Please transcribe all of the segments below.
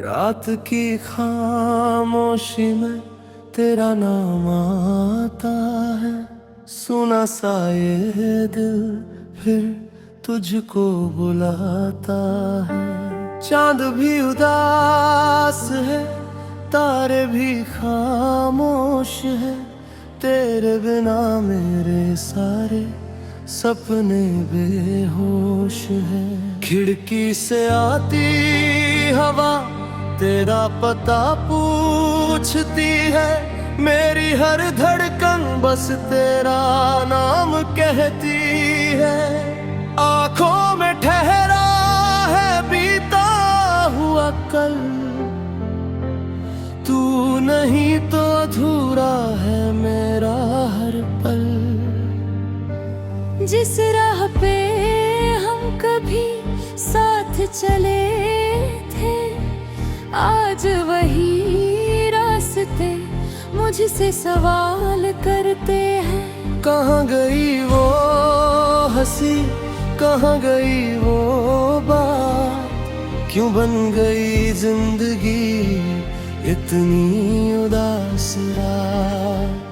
रात की खामोशी में तेरा नाम आता है। सुना सा ये दिल फिर तुझको बुलाता है। चांद भी उदास है, तारे भी खामोश है। तेरे बिना मेरे सारे सपने बेहोश है। खिड़की से आती हवा तेरा पता पूछती है। मेरी हर धड़कन बस तेरा नाम कहती है। आंखों में ठहरा है बीता हुआ कल, तू नहीं तो अधूरा है मेरा हर पल। जिस राह पे हम कभी साथ चले थे, आज वही रास्ते मुझसे सवाल करते हैं। कहाँ गई वो हंसी, कहाँ गई वो बात, क्यों बन गई जिंदगी इतनी उदास रात।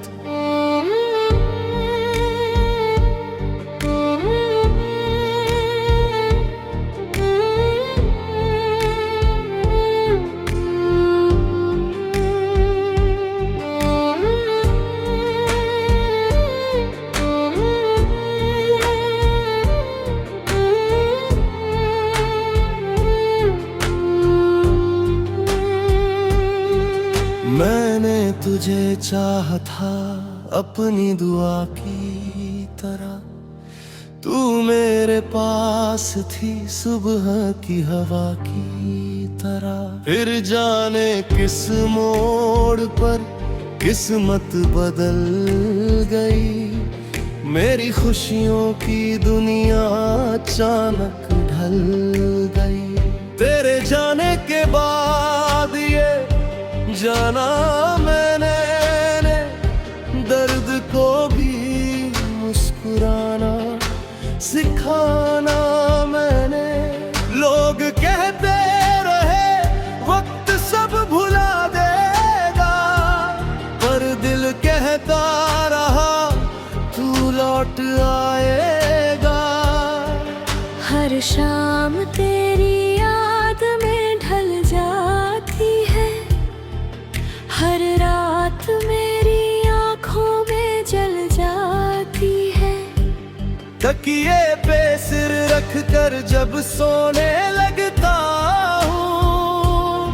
मैंने तुझे चाहा था अपनी दुआ की तरह। तू मेरे पास थी सुबह की हवा की तरह। फिर जाने किस मोड़ पर किस्मत बदल गई। मेरी खुशियों की दुनिया अचानक ढल गई। तेरे जाने के बाद ये जाना मैंने दर्द को भी मुस्कुराना सिखाना मैंने। लोग कहते रहे वक्त सब भुला देगा, पर दिल कहता रहा तू लौट आएगा। हर शाम तेरी याद में ढल जाती है। हर रात मेरी आँखों में जल जाती है। तकिए पे सिर रख कर जब सोने लगता हूँ,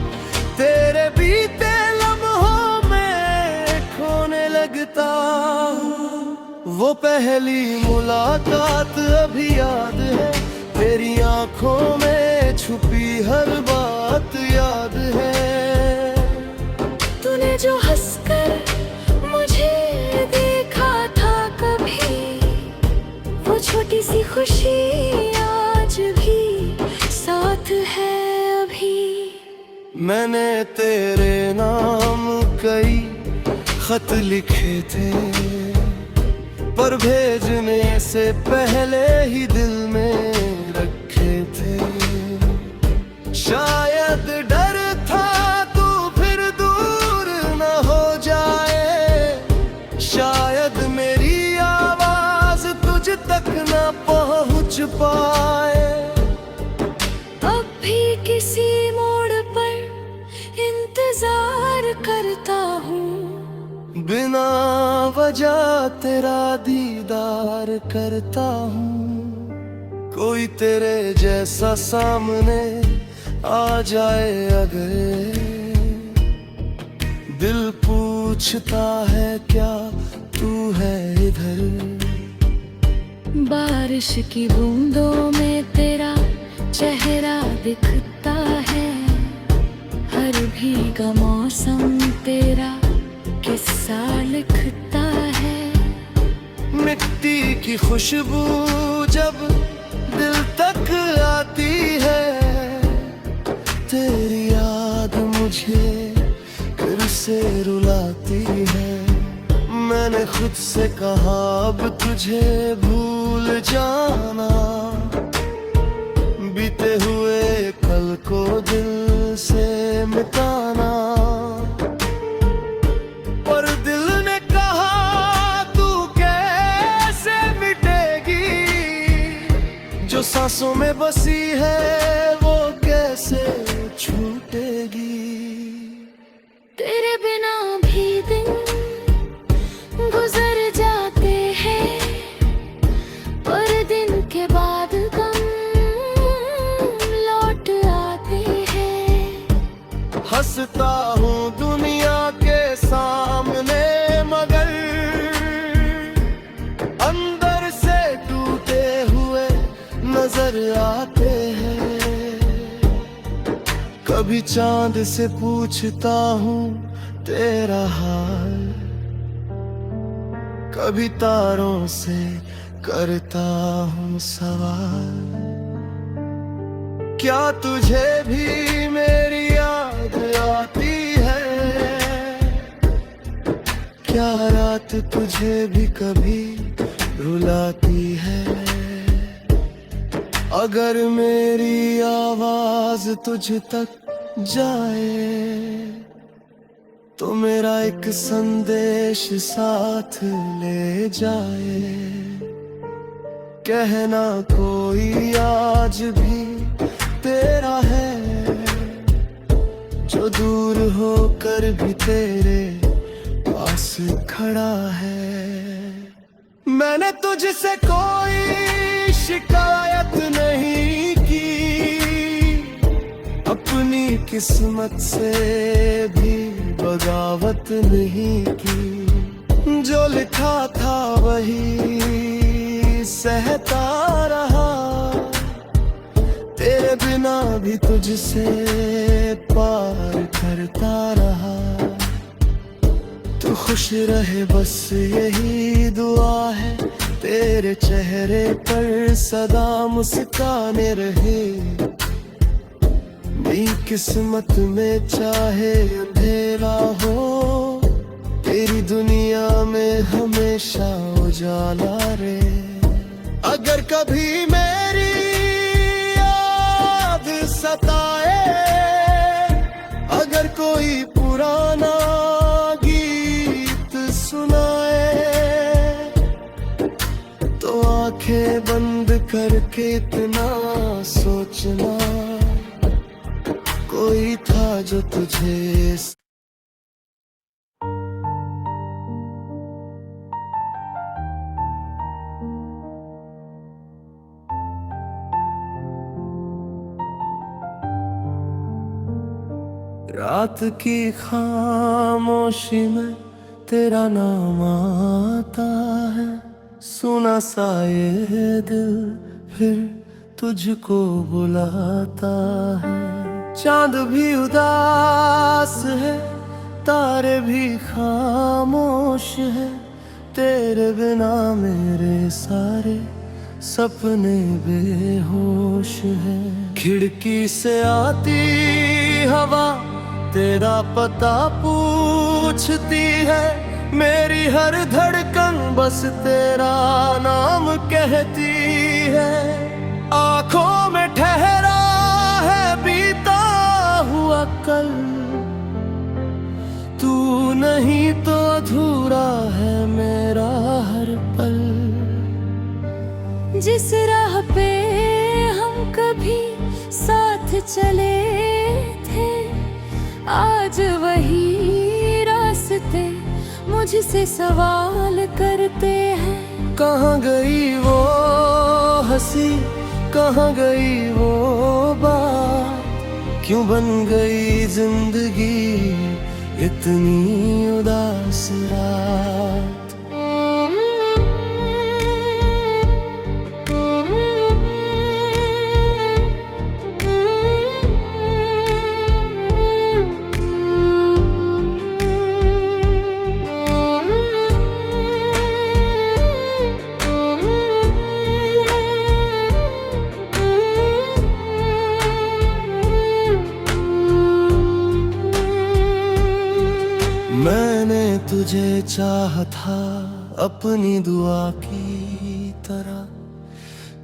तेरे बीते लम्हों में खोने लगता हूँ। वो पहली मुलाकात अभी याद है, तेरी आँखों में छुपी हर बात याद है। तूने जो हंसकर मुझे देखा था कभी, वो छोटी सी खुशी आज भी साथ है अभी। मैंने तेरे नाम कई खत लिखे थे, पर भेजने से पहले ही दिल में रखे थे। शायद डर था तू फिर दूर न हो जाए, शायद मेरी आवाज तुझ तक न पहुंच पाए। अब भी किसी मोड़ पर इंतजार करता हूँ, बिना वजह तेरा दीदार करता हूँ। कोई तेरे जैसा सामने आ जाए अगर, दिल पूछता है क्या तू है इधर। बारिश की बूंदों में तेरा चेहरा दिखता है। हर भीगा मौसम तेरा किस्सा लिखता है। मिट्टी की खुशबू जब दिल तक आती है, तेरी याद मुझे फिर से रुलाती है। मैंने खुद से कहा अब तुझे भूल जाना, बीते हुए पल को दिल से मिटाना। पर दिल ने कहा तू कैसे मिटेगी, जो सांसों में बसी है वो कैसे छूटेगी। तेरे बिना भी दिन गुजर जाते हैं, पर दिन के बाद गम लौट आते हैं। हंसता हूँ दुनिया के सामने, मगर अंदर से टूटे हुए नजर आते हैं। कभी चांद से पूछता हूँ तेरा हाल, कभी तारों से करता हूँ सवाल। क्या तुझे भी मेरी याद आती है, क्या रात तुझे भी कभी रुलाती है। अगर मेरी आवाज तुझ तक जाए तो मेरा एक संदेश साथ ले जाए। कहना कोई आज भी तेरा है, जो दूर होकर भी तेरे पास खड़ा है। मैंने तुझसे कोई शिकायत नहीं की, अपनी किस्मत से भी बगावत नहीं की। जो लिखा था वही सहता रहा, तेरे बिना भी तुझसे पार करता रहा। तू खुश रहे बस यही दुआ है, तेरे चेहरे पर सदा मुस्काने रहे। मेरी किस्मत में चाहे अंधेरा हो, तेरी दुनिया में हमेशा उजाला रे। अगर कभी मेरी याद सताए, अगर कोई पुराना गीत सुनाए, तो आंखें बंद करके इतना सोचना, कोई था जो तुझे रात की खामोशी में तेरा नाम आता है। सुना सा ये दिल फिर तुझको बुलाता है। चांद भी उदास है, तारे भी खामोश है, तेरे बिना मेरे सारे सपने बेहोश है। खिड़की से आती हवा तेरा पता पूछती है, मेरी हर धड़कन बस तेरा नाम कहती है। आंखों में ठहरा है बीता हुआ कल, तू नहीं तो अधूरा है मेरा हर पल। जिस राह पे हम कभी साथ चले थे, आज वही रास्ते मुझसे सवाल करते हैं। कहाँ गई वो हंसी, कहाँ गई वो बात, क्यों बन गई जिंदगी इतनी उदास रात। मैंने तुझे चाहा था अपनी दुआ की तरह,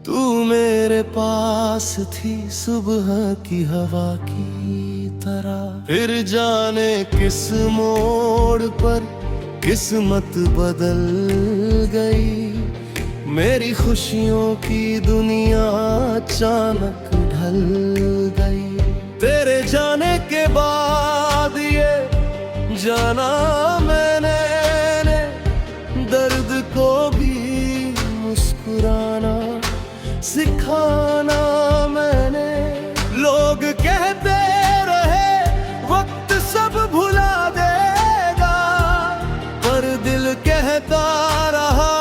तू मेरे पास थी सुबह की हवा की तरह, फिर जाने किस मोड़ पर किस्मत बदल गई। मेरी खुशियों की दुनिया अचानक ढल गई। तेरे जाने के बाद ये जाना मैंने दर्द को भी मुस्कुराना सिखाना मैंने। लोग कहते रहे वक्त सब भुला देगा, पर दिल कहता रहा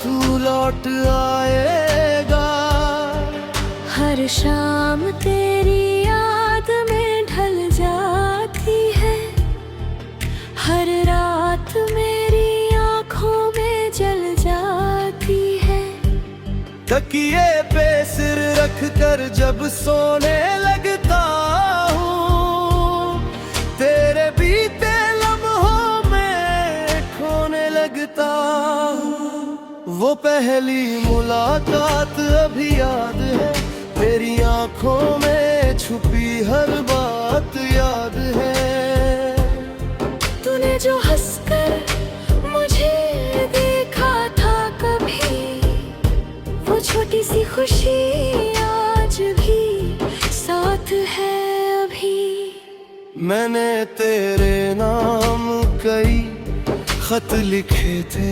तू लौट आएगा। हर शाम तेरी याद में ढल जाती है, हर रात मेरी आँखों में जल जाती है। तकिए पे सिर रख कर जब सोने लगता हूँ, तेरे बीते लम्हों में खोने लगता हूँ। वो पहली मुलाकात अभी याद है, तेरी आंखों में छुपी हर बात याद है। तूने जो हंसकर मुझे देखा था कभी, वो छोटी सी खुशी आज भी साथ है अभी। मैंने तेरे नाम कई खत लिखे थे,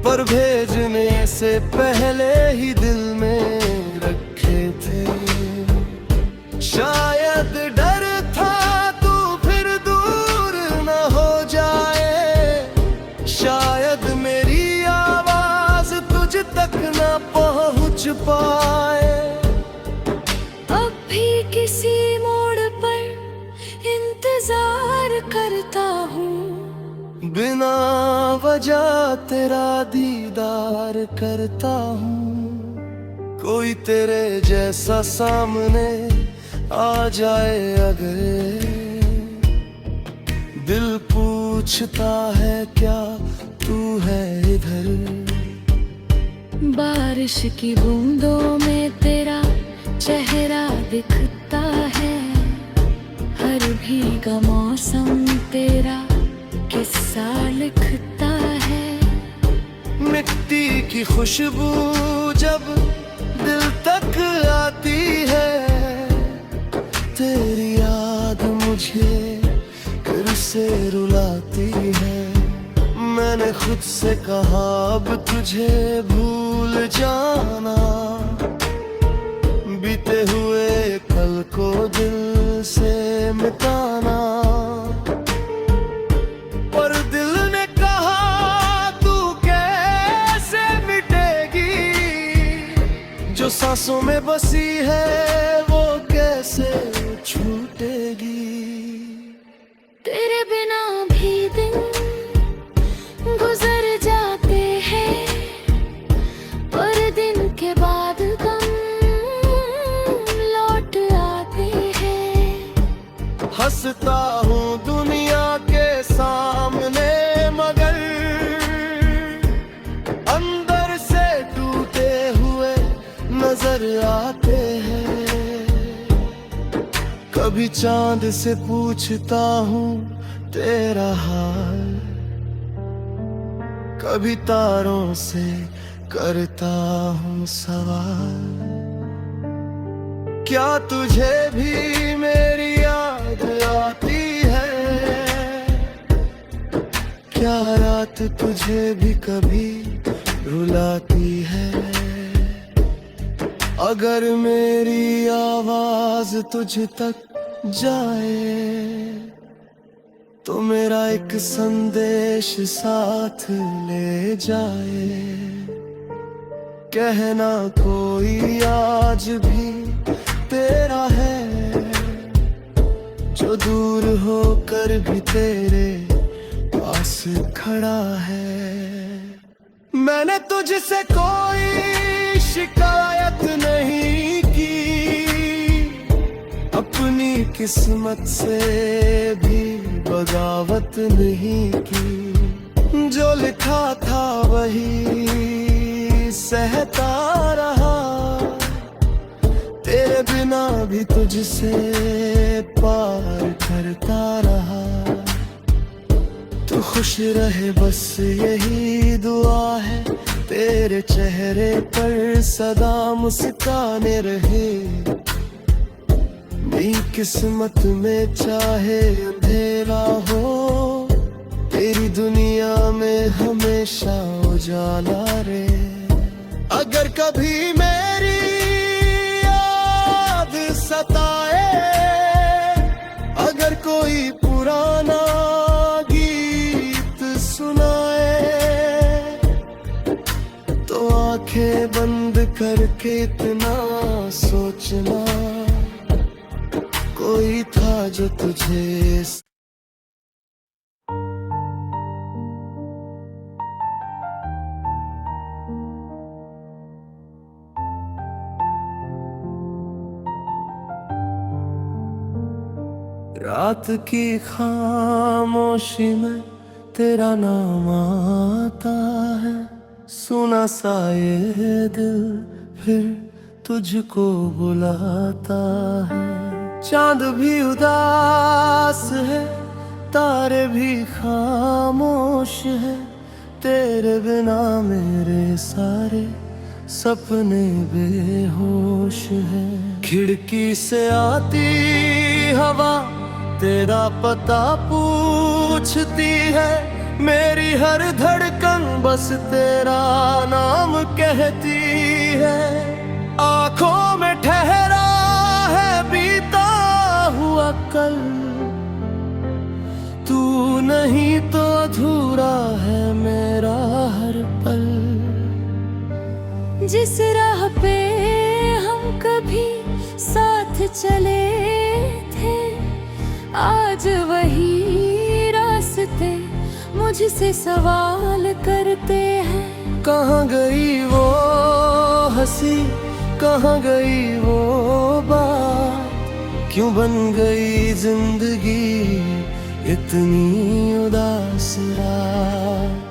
पर भेजने से पहले ही दिल में रखे थे। शायद डर था तू फिर दूर न हो जाए, शायद मेरी आवाज तुझ तक न पहुंच पाए। अब भी किसी मोड़ पर इंतजार करता हूँ, बिना वजह तेरा दीदार करता हूँ। कोई तेरे जैसा सामने आ जाए अगर, दिल पूछता है क्या तू है इधर। बारिश की बूंदों में तेरा चेहरा दिखता है, हर भीगा मौसम तेरा किस्सा लिखता है। मिट्टी की खुशबू जब दिल तक आती है, तेरी याद मुझे फिर से रुलाती है। मैंने खुद से कहा अब तुझे भूल जाना, बीते हुए कल को दिल से मिटाना। पर दिल ने कहा तू कैसे मिटेगी, जो सांसों में बसी है वो कैसे छूटेगी। तेरे बिना भी दिन गुजर जाते हैं, पर दिन के बाद गम लौट आते हैं। हंसता हूँ दुनिया के सामने, मगर अंदर से टूटे हुए नजर आते हैं। कभी चांद से पूछता हूँ तेरा हाल, कभी तारों से करता हूँ सवाल। क्या तुझे भी मेरी याद आती है, क्या रात तुझे भी कभी रुलाती है। अगर मेरी आवाज तुझ तक जाए, तो मेरा एक संदेश साथ ले जाए। कहना कोई आज भी तेरा है, जो दूर होकर भी तेरे पास खड़ा है। मैंने तुझसे कोई शिकायत नहीं की, अपनी किस्मत से भी बगावत नहीं की। जो लिखा था वही सहता रहा, तेरे बिना भी तुझसे पार करता रहा। तू खुश रहे बस यही दुआ है, तेरे चेहरे पर सदा मुस्काने रहे। मेरी किस्मत में चाहे अंधेरा हो, तेरी दुनिया में हमेशा उजाला रे। अगर कभी मेरी याद सताए, अगर कोई पुराना गीत सुनाए, तो आंखें बंद करके इतना सोचना, कोई था जो तुझे रात की खामोशी में तेरा नाम आता है। सुना सा ये दिल फिर तुझको बुलाता है। चांद भी उदास है, तारे भी खामोश है, तेरे बिना मेरे सारे सपने बेहोश है। खिड़की से आती हवा तेरा पता पूछती है, मेरी हर धड़कन बस तेरा नाम कहती है। आंखों में ठहरा है बीता हुआ कल, तू नहीं तो अधूरा है मेरा हर पल। जिस राह पे हम कभी साथ चले थे, आज वही रास्ते मुझसे सवाल करते हैं। कहाँ गई वो हंसी, कहाँ गई वो बात, क्यों बन गई जिंदगी इतनी उदास रात।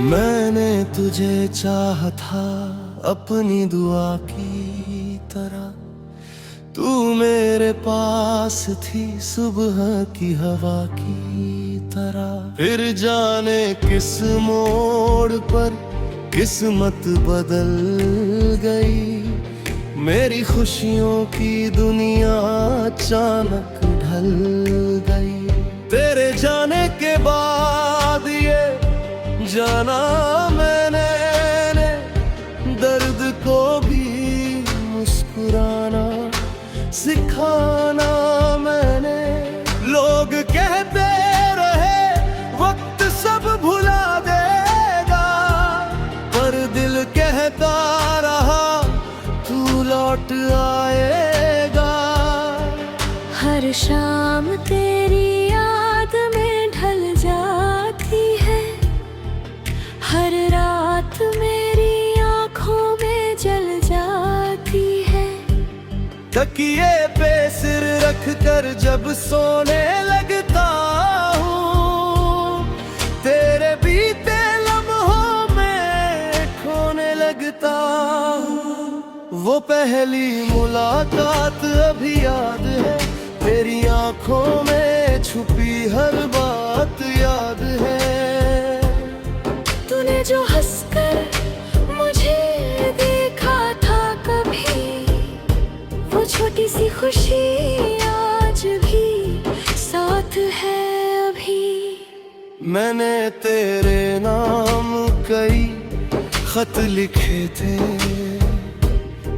मैंने तुझे चाहा था अपनी दुआ की तरह, तू मेरे पास थी सुबह की हवा की तरह। फिर जाने किस मोड़ पर किस्मत बदल गई, मेरी खुशियों की दुनिया अचानक ढल गई। तेरे जाने के बाद ये जाना मैंने, दर्द को भी मुस्कुराना सिखाना मैंने। लोग कहते रहे वक्त सब भुला देगा, पर दिल कहता रहा तू लौट आएगा। हर शाम तेरी याद में ढल जाती है, हर रात मेरी आँखों में जल जाती है। तकिए पे सिर रख कर जब सोने लगता हूँ, तेरे बीते लम्हों में खोने लगता हूँ। वो पहली मुलाकात अभी याद है, तेरी आँखों में छुपी हर बात याद है। तूने जो हंसकर मुझे देखा था कभी, वो छोटी सी खुशी आज भी साथ है अभी। मैंने तेरे नाम कई खत लिखे थे,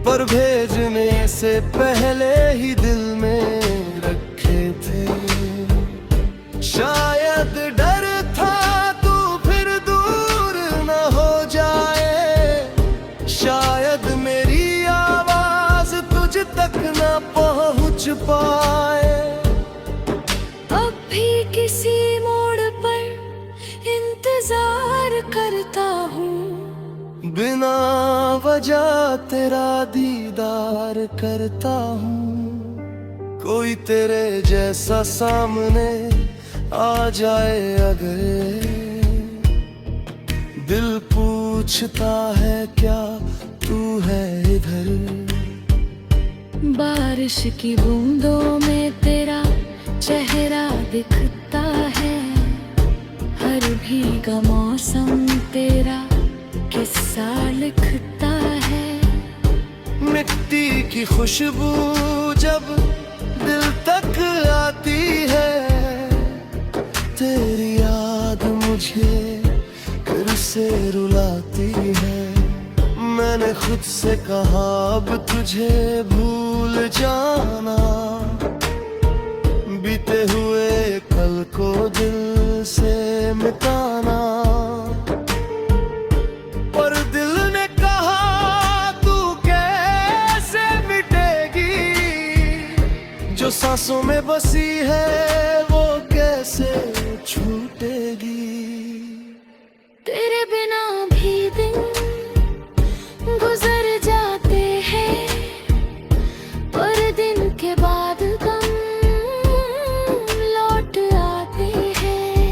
पर भेजने से पहले ही दिल में रखे थे। शायद डर था तू फिर दूर न हो जाए, शायद मेरी आवाज तुझ पाए। अब भी किसी मोड़ पर इंतजार करता हूँ, बिना वजह तेरा दीदार करता हूँ। कोई तेरे जैसा सामने आ जाए अगर, दिल पूछता है क्या तू है इधर। बारिश की बूंदों में तेरा चेहरा दिखता है, हर भीगा मौसम तेरा किस्सा लिखता है। मिट्टी की खुशबू जब दिल तक आती है, तेरी याद मुझे फिर से रुलाती है। मैंने खुद से कहा अब तुझे भूल जाना, बीते हुए कल को दिल से मिटाना। पर दिल ने कहा तू कैसे मिटेगी, जो सांसों में बसी है वो कैसे छूटेगी। तेरे बिना भी दिन गुजर जाते हैं, पर दिन के बाद गम लौट आते हैं।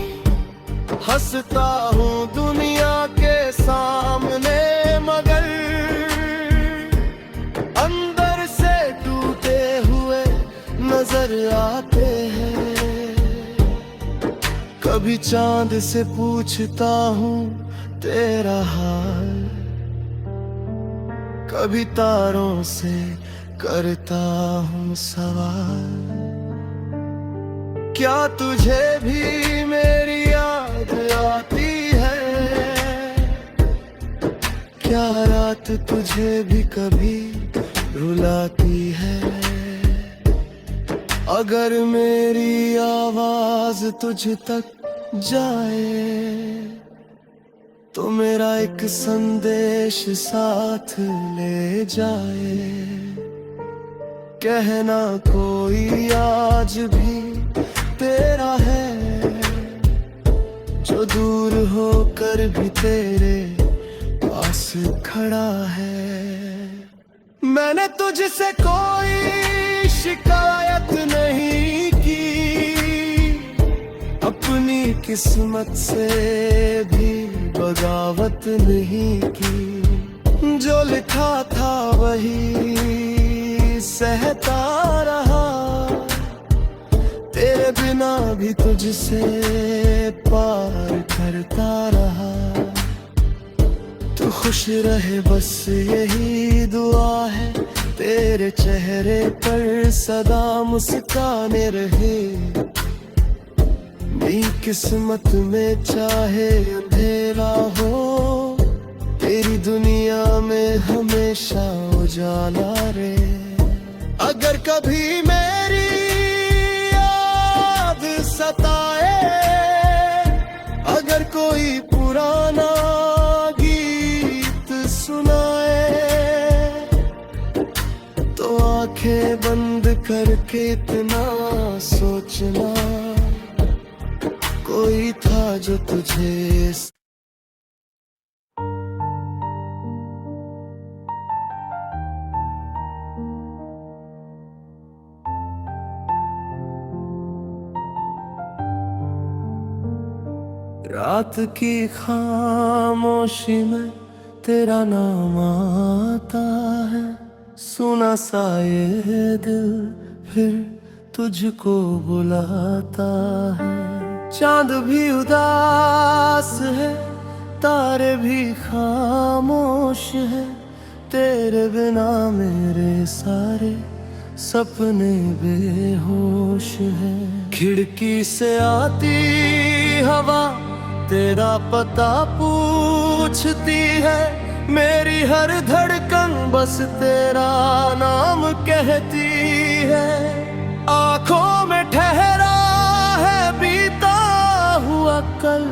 हंसता हूँ दुनिया के सामने मगर अंदर से टूटे हुए नजर आते हैं। कभी चांद से पूछता हूँ तेरा हाल, कभी तारों से करता हूँ सवाल। क्या तुझे भी मेरी याद आती है, क्या रात तुझे भी कभी रुलाती है। अगर मेरी आवाज तुझ तक जाए तो मेरा एक संदेश साथ ले जाए। कहना कोई आज भी तेरा है, जो दूर होकर भी तेरे पास खड़ा है। मैंने तुझसे कोई शिकायत नहीं की, अपनी किस्मत से भी बगावत नहीं की। जो लिखा था वही सहता रहा, तेरे बिना भी तुझसे पार करता रहा। तू खुश रहे बस यही दुआ है, तेरे चेहरे पर सदा मुस्काने रहे। मेरी किस्मत में चाहे अंधेरा हो, तेरी दुनिया में हमेशा उजाला रे। अगर कभी मेरी याद सताए, अगर कोई पुराना गीत सुनाए, तो आंखें बंद करके इतना सोचना, कोई था जो तुझे रात की खामोशी में तेरा नाम आता है। सुना सा ये दिल फिर तुझको बुलाता है। चांद भी उदास है, तारे भी खामोश है, तेरे बिना मेरे सारे सपने बेहोश है। खिड़की से आती हवा तेरा पता पूछती है, मेरी हर धड़कन बस तेरा नाम कहती है। आंखों में ठहरा है बीता हुआ कल,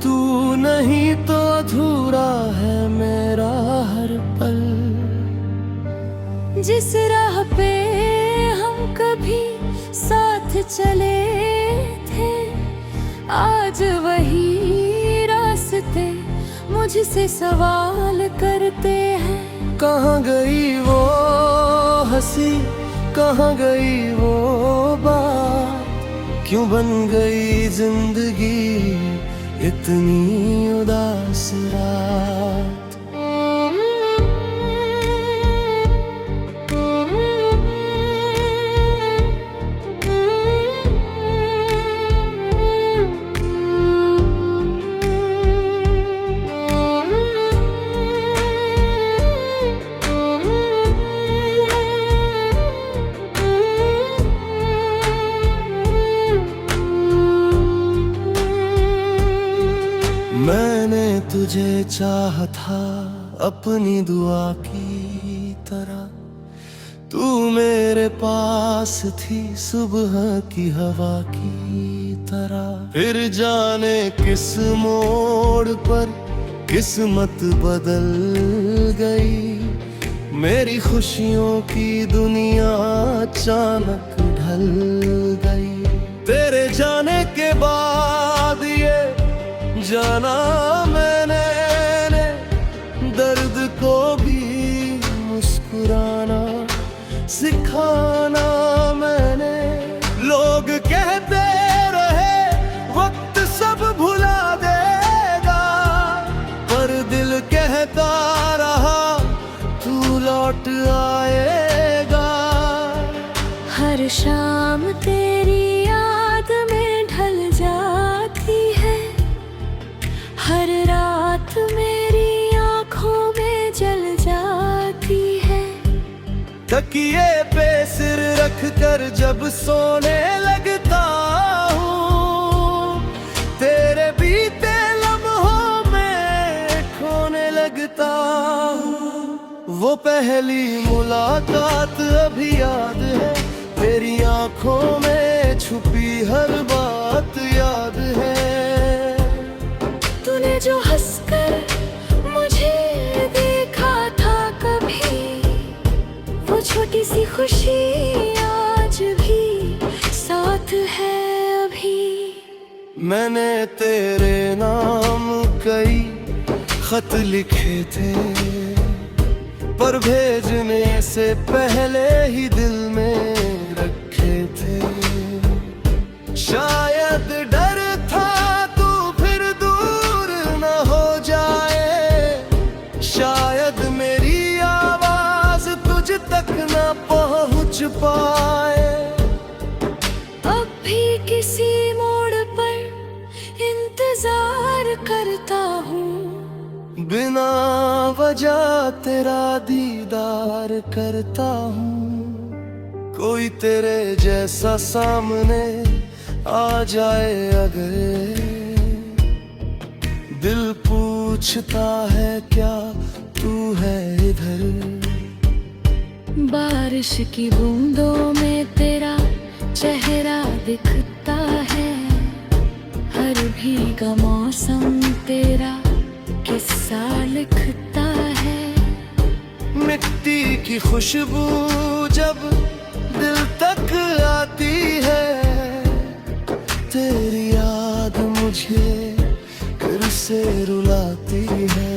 तू नहीं तो अधूरा है मेरा हर पल। जिस राह पे साथ चले थे, आज वही रास्ते मुझसे सवाल करते हैं। कहाँ गई वो हंसी, कहाँ गई वो बात, क्यों बन गई जिंदगी इतनी उदास रात। मैंने तुझे चाहा था अपनी दुआ की तरह, तू मेरे पास थी सुबह की हवा की तरह। फिर जाने किस मोड़ पर किस्मत बदल गई, मेरी खुशियों की दुनिया अचानक ढल गई। तेरे जाने के बाद ये जाना मैंने दर्द को भी मुस्कुराना सिखाना मैंने। लोग कहते रहे वक्त सब भुला देगा, पर दिल कहता रहा तू लौट आएगा। हर शाम तेरी याद में ढल जाती है, हर रात मेरी आँखों में जल जाती है। तकिए पे सिर रख कर जब सोने लगता हूँ, तेरे बीते लम्हों में खोने लगता हूँ। वो पहली मुलाकात अभी याद है, तेरी आँखों में छुपी हर बात याद है। तूने जो हंसकर मुझे देखा था कभी, वो छोटी सी खुशी आज भी साथ है अभी। मैंने तेरे नाम कई खत लिखे थे, पर भेजने से पहले ही दिल में रखे थे। शायद डर था तू फिर दूर न हो जाए, शायद मेरी आवाज तुझ तक न पहुंच पाए। अब भी किसी मोड़ पर इंतजार करता हूँ, बिना वजह तेरा दीदार करता हूँ। कोई तेरे जैसा सामने आ जाए अगर, दिल पूछता है क्या तू है इधर। बारिश की बूंदों में तेरा चेहरा दिखता है, हर भीगा मौसम तेरा किस्सा लिखता है। मिट्टी की खुशबू जब दिल तक आती है, तेरी याद मुझे फिर से रुलाती है।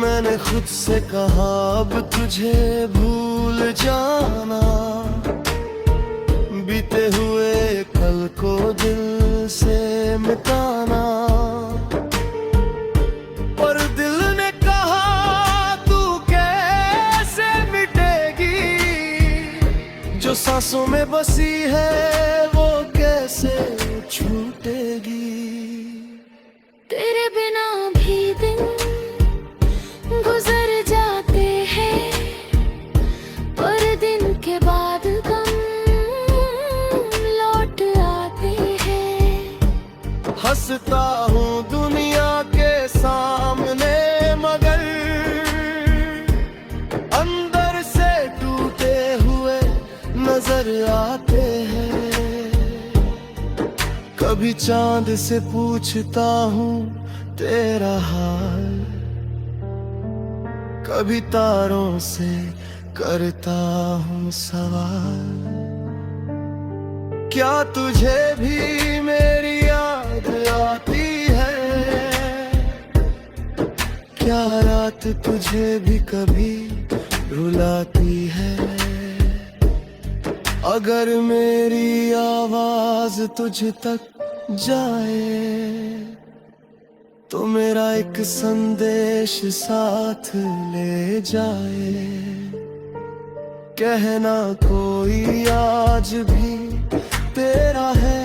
मैंने खुद से कहा अब तुझे भूल जाना, बीते हुए कल को दिल से मिटाना। पर दिल ने कहा तू कैसे मिटेगी, जो सांसों में बसी है वो कैसे छूटेगी। तेरे बिना भी दिन गुजर जाते हैं, पर दिन के बाद गम लौट आते हैं। हंसता हूँ दुनिया के सामने, मगर अंदर से टूटे हुए नजर आते हैं। कभी चांद से पूछता हूँ तेरा हाल, कभी तारों से करता हूँ सवाल। क्या तुझे भी मेरी याद आती है? क्या रात तुझे भी कभी रुलाती है? अगर मेरी आवाज तुझ तक जाए तो मेरा एक संदेश साथ ले जाए। कहना कोई आज भी तेरा है,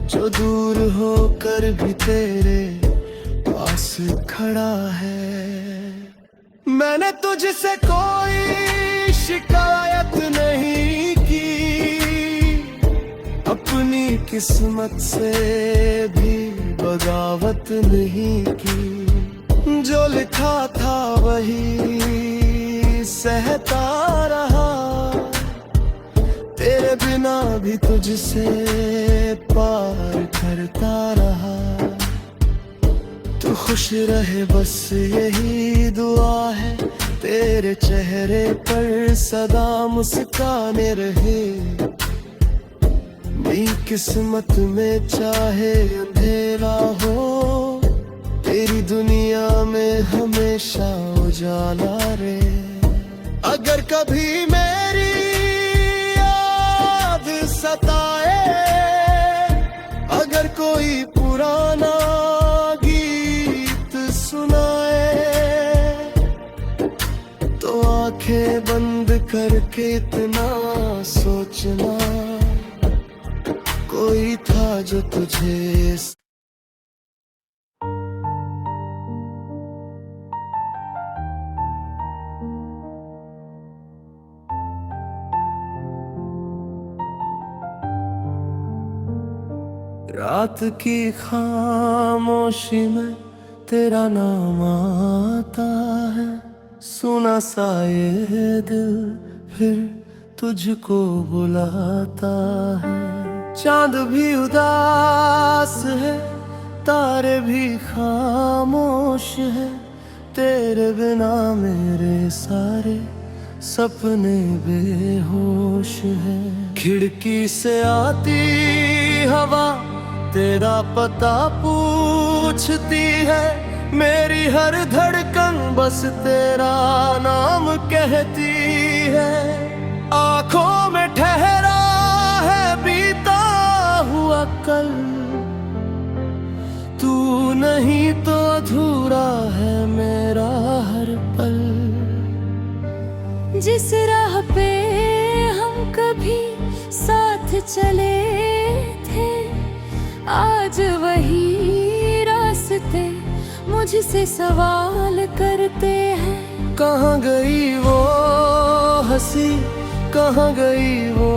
जो दूर होकर भी तेरे पास खड़ा है। मैंने तुझसे कोई शिकायत नहीं की, अपनी किस्मत से भी बगावत नहीं की। जो लिखा था वही सहता रहा, तेरे बिना भी तुझसे पार करता रहा। तू खुश रहे बस यही दुआ है, तेरे चेहरे पर सदा मुस्काने रहे। मेरी किस्मत में चाहे अंधेरा हो, तेरी दुनिया में हमेशा उजाला रहे। अगर कभी मेरी याद सताए, अगर कोई पुराना गीत सुनाए, तो आंखें बंद करके इतना सोचना, कोई था जो तुझे रात की खामोशी में तेरा नाम आता है। सुना सा ये दिल फिर तुझको बुलाता है। चांद भी उदास है, तारे भी खामोश है, तेरे बिना मेरे सारे सपने बेहोश है। खिड़की से आती हवा तेरा पता पूछती है, मेरी हर धड़कन बस तेरा नाम कहती है। आंखों में ठहरा है बीता हुआ कल, तू नहीं तो अधूरा है मेरा हर पल। जिस राह पे हम कभी साथ चले थे, आज वही रास्ते मुझसे सवाल करते हैं। कहाँ गई वो हंसी, कहाँ गई वो